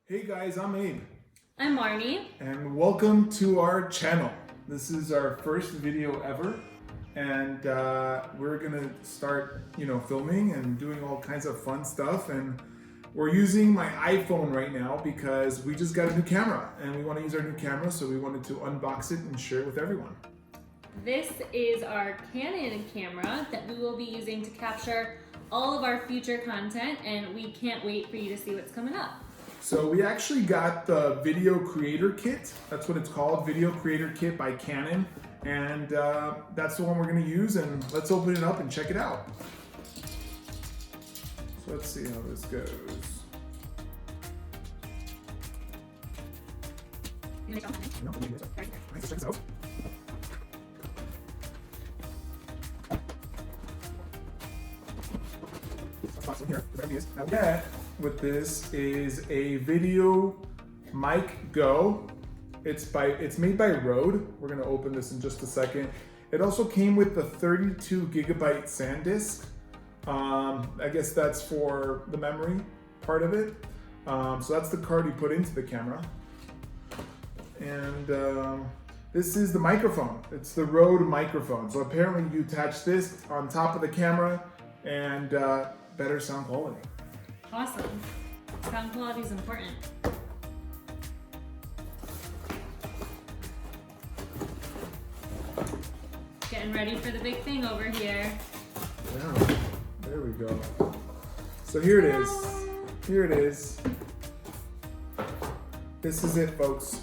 Hey guys, I'm Abe. I'm Marnie. And welcome to our channel. This is our first video ever, and we're gonna start, filming and doing all kinds of fun stuff. And we're using my iPhone right now because we just got a new camera, and we want to use our new camera, so we wanted to unbox it and share it with everyone. This is our Canon camera that we will be using to capture all of our future content, and we can't wait for you to see what's coming up. So we actually got the Video Creator Kit. That's what it's called, Video Creator Kit by Canon. And that's the one we're gonna use, and let's open it up and check it out. So let's see how this goes. Let's check this out. Here, now that with this is a Video Mic Go. It's made by Rode. We're gonna open this in just a second. It also came with the 32 gigabyte SanDisk. I guess that's for the memory part of it. So that's the card you put into the camera. And this is the microphone. It's the Rode microphone. So apparently you attach this on top of the camera and better sound quality. Awesome. Sound quality is important. Getting ready for the big thing over here. Yeah, there we go. So here it is. Here it is. This is it, folks.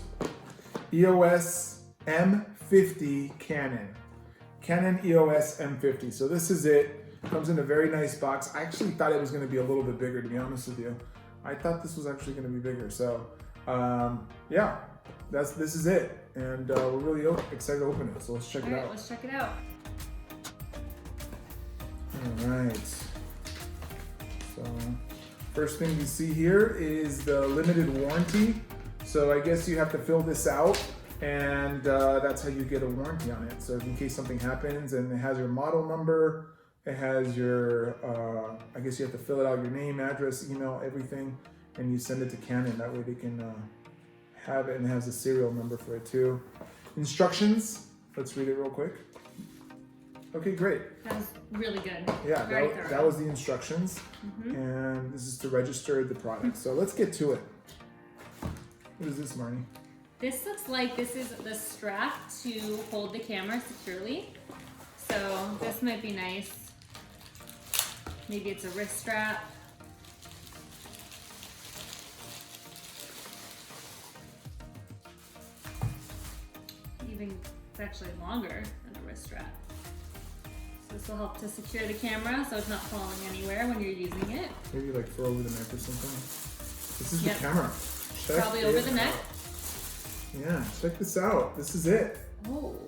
EOS M50 Canon. Canon EOS M50. So this is it. Comes in a very nice box. I actually thought it was going to be a little bit bigger, to be honest with you. I thought this was actually going to be bigger. So yeah, this is it. And we're really excited to open it. So let's check it out. Let's check it out. All right. So first thing you see here is the limited warranty. So I guess you have to fill this out, and that's how you get a warranty on it. So in case something happens, and it has your model number, it has your, I guess you have to fill it out, your name, address, email, everything, and you send it to Canon. That way they can have it, and it has a serial number for it too. Instructions, let's read it real quick. Okay, great. That was really good. Yeah, that was the instructions. Mm-hmm. And this is to register the product. So let's get to it. What is this, Marnie? This looks like this is the strap to hold the camera securely. So this might be nice. Maybe it's a wrist strap. It's actually longer than a wrist strap. So this will help to secure the camera so it's not falling anywhere when you're using it. Maybe like throw over the neck or something. This is the camera. Probably over the neck. Yeah, check this out. This is it. Oh,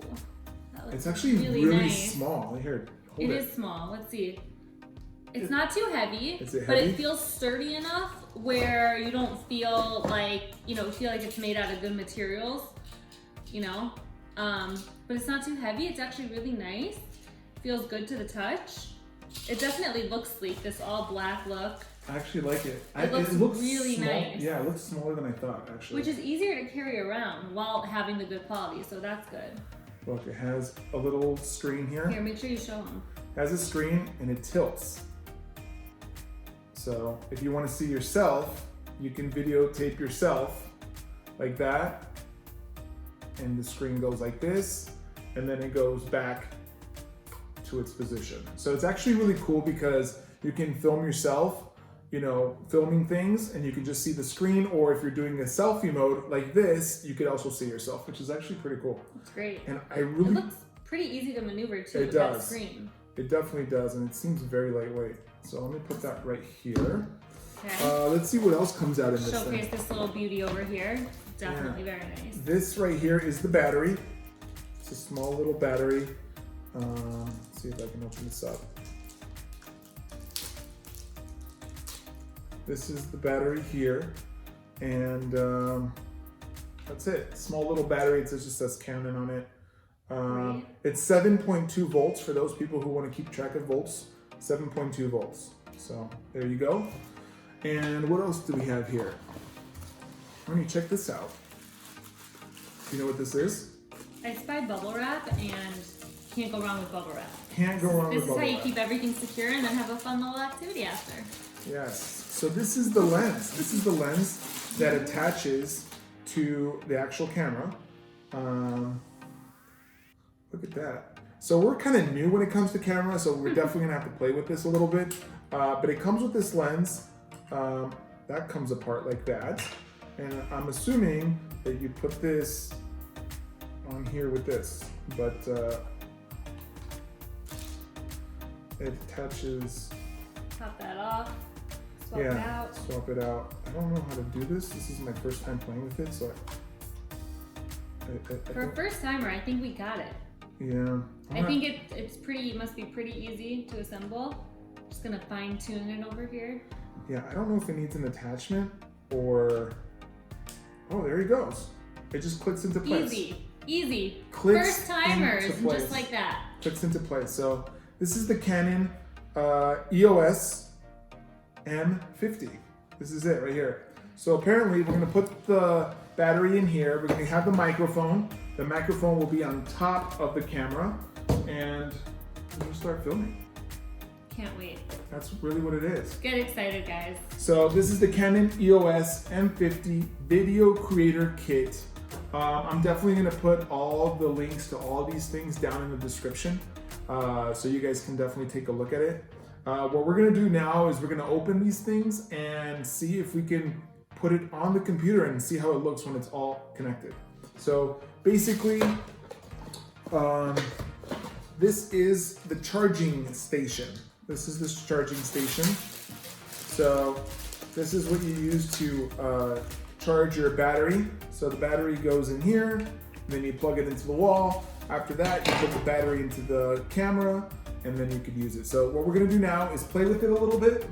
that looks it's actually really nice. Small. Here, hold it. It is small. Let's see. It's not too heavy, is it but heavy? it feels sturdy enough where you don't feel like, feel like it's made out of good materials, but it's not too heavy. It's actually really nice. Feels good to the touch. It definitely looks sleek, this all black look. I actually like it. It looks really small. nice. Yeah, it looks smaller than I thought, actually. Which is easier to carry around while having the good quality, so that's good. Look, it has a little screen here. Here, make sure you show them. It has a screen and it tilts. So if you want to see yourself, you can videotape yourself like that. And the screen goes like this, and then it goes back to its position. So it's actually really cool because you can film yourself, filming things, and you can just see the screen, or if you're doing a selfie mode like this, you could also see yourself, which is actually pretty cool. It's great. And it looks pretty easy to maneuver too with that screen. It definitely does, and it seems very lightweight. So let me put that right here. Okay. Let's see what else comes out in this thing. Showcase this little beauty over here. Definitely very nice. This right here is the battery. It's a small little battery. Let's see if I can open this up. This is the battery here, and that's it. Small little battery. It just says Canon on it. It's 7.2 volts for those people who want to keep track of volts. 7.2 volts. So there you go. And what else do we have here? Tony, check this out. You know what this is? I spied bubble wrap and can't go wrong with bubble wrap. Can't go wrong with This is bubble how you wrap. keep everything secure and then have a fun little activity after. Yes. So this is the lens. This is the lens that attaches to the actual camera. Look at that. So we're kind of new when it comes to camera, so we're definitely gonna have to play with this a little bit. But it comes with this lens. That comes apart like that. And I'm assuming that you put this on here with this, but it attaches. Pop that off, swap it out. Swap it out. I don't know how to do this. This is my first time playing with it, so For a first timer, I think we got it. yeah. I think it must be pretty easy to assemble. Just gonna fine tune it over here. Yeah, I don't know if it needs an attachment or. Oh, there he goes. It just clicks into place. Easy. Clicks First timers, into place. just like that. Clicks into place. So this is the Canon EOS M50. This is it right here. So apparently we're gonna put the battery in here. We're gonna have the microphone. The microphone will be on top of the camera, and we're gonna start filming. Can't wait. That's really what it is. Get excited, guys. So this is the Canon EOS M50 Video Creator Kit. I'm definitely gonna put all the links to all these things down in the description, so you guys can definitely take a look at it. What we're gonna do now is we're gonna open these things and see if we can put it on the computer and see how it looks when it's all connected. So basically, this is the charging station. This is the charging station. So this is what you use to charge your battery. So the battery goes in here, and then you plug it into the wall. After that, you put the battery into the camera, and then you could use it. So what we're gonna do now is play with it a little bit.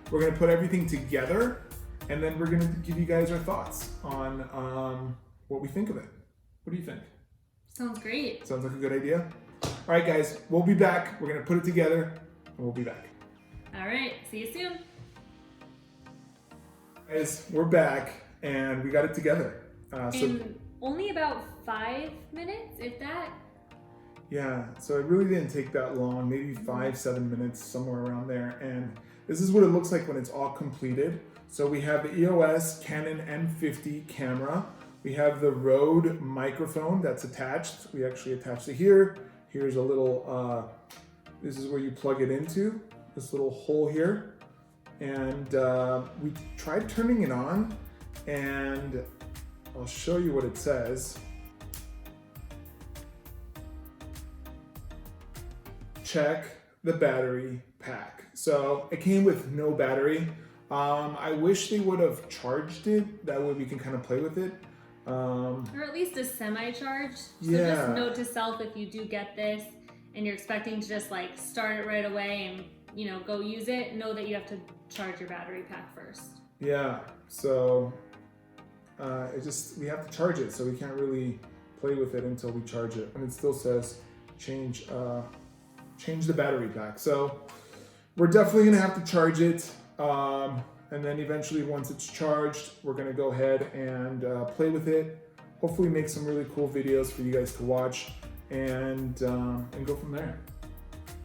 We're gonna put everything together, and then we're gonna give you guys our thoughts on what we think of it. What do you think? Sounds great. Sounds like a good idea? All right, guys, we'll be back. We're gonna put it together, and we'll be back. All right, see you soon. Guys, we're back, and we got it together. In only about 5 minutes, if that. Yeah, so it really didn't take that long, maybe 5-7 minutes, somewhere around there. And this is what it looks like when it's all completed. So we have the EOS Canon M50 camera. We have the Rode microphone that's attached. We actually attached it here. Here's a little, this is where you plug it into, this little hole here. And we tried turning it on, and I'll show you what it says. Check the battery pack. So it came with no battery. I wish they would have charged it. That way we can kind of play with it. Or at least a semi-charge. So Yeah. just note to self, if you do get this and you're expecting to just like start it right away and go use it, know that you have to charge your battery pack first. Yeah, so we have to charge it, so we can't really play with it until we charge it. And it still says change the battery pack. So we're definitely gonna have to charge it. And then eventually, once it's charged, we're gonna go ahead and play with it. Hopefully make some really cool videos for you guys to watch, and go from there.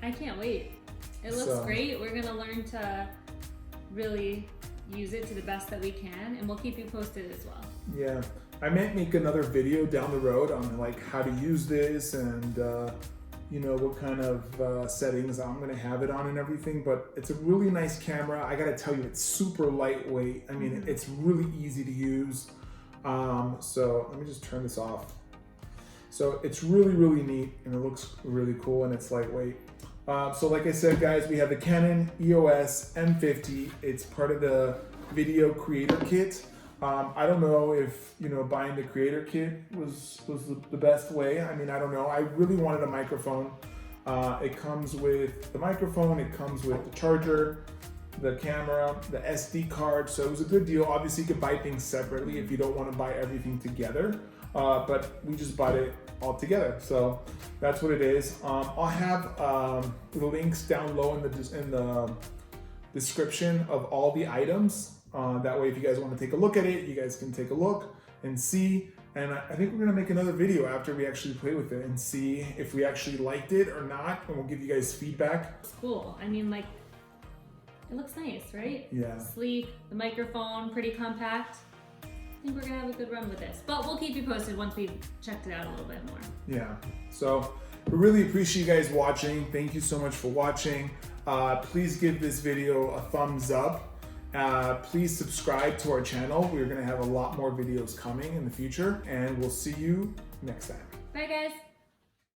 I can't wait. It looks great. We're gonna learn to really use it to the best that we can, and we'll keep you posted as well. Yeah, I might make another video down the road on like how to use this and what kind of settings I'm gonna have it on and everything. But it's a really nice camera. I gotta tell you, it's super lightweight. I mean, it's really easy to use. So let me just turn this off. So it's really, really neat, and it looks really cool, and it's lightweight. So like I said, guys, we have the Canon EOS M50. It's part of the Video Creator Kit. I don't know if buying the Creator Kit was the best way. I mean, I don't know. I really wanted a microphone. It comes with the microphone. It comes with the charger, the camera, the SD card. So it was a good deal. Obviously, you could buy things separately if you don't want to buy everything together. But we just bought it all together. So that's what it is. I'll have the links down low in the description of all the items That way, if you guys want to take a look at it, you guys can take a look and see. And I think we're gonna make another video after we actually play with it and see if we actually liked it or not, and we'll give you guys feedback. It's cool. I mean, like, it looks nice, right? Yeah. Sleek, the microphone, pretty compact. I think we're gonna have a good run with this, but we'll keep you posted once we've checked it out a little bit more. Yeah. So we really appreciate you guys watching. Thank you so much for watching. Please give this video a thumbs up. Please subscribe to our channel. We're gonna have a lot more videos coming in the future, and we'll see you next time. Bye, guys.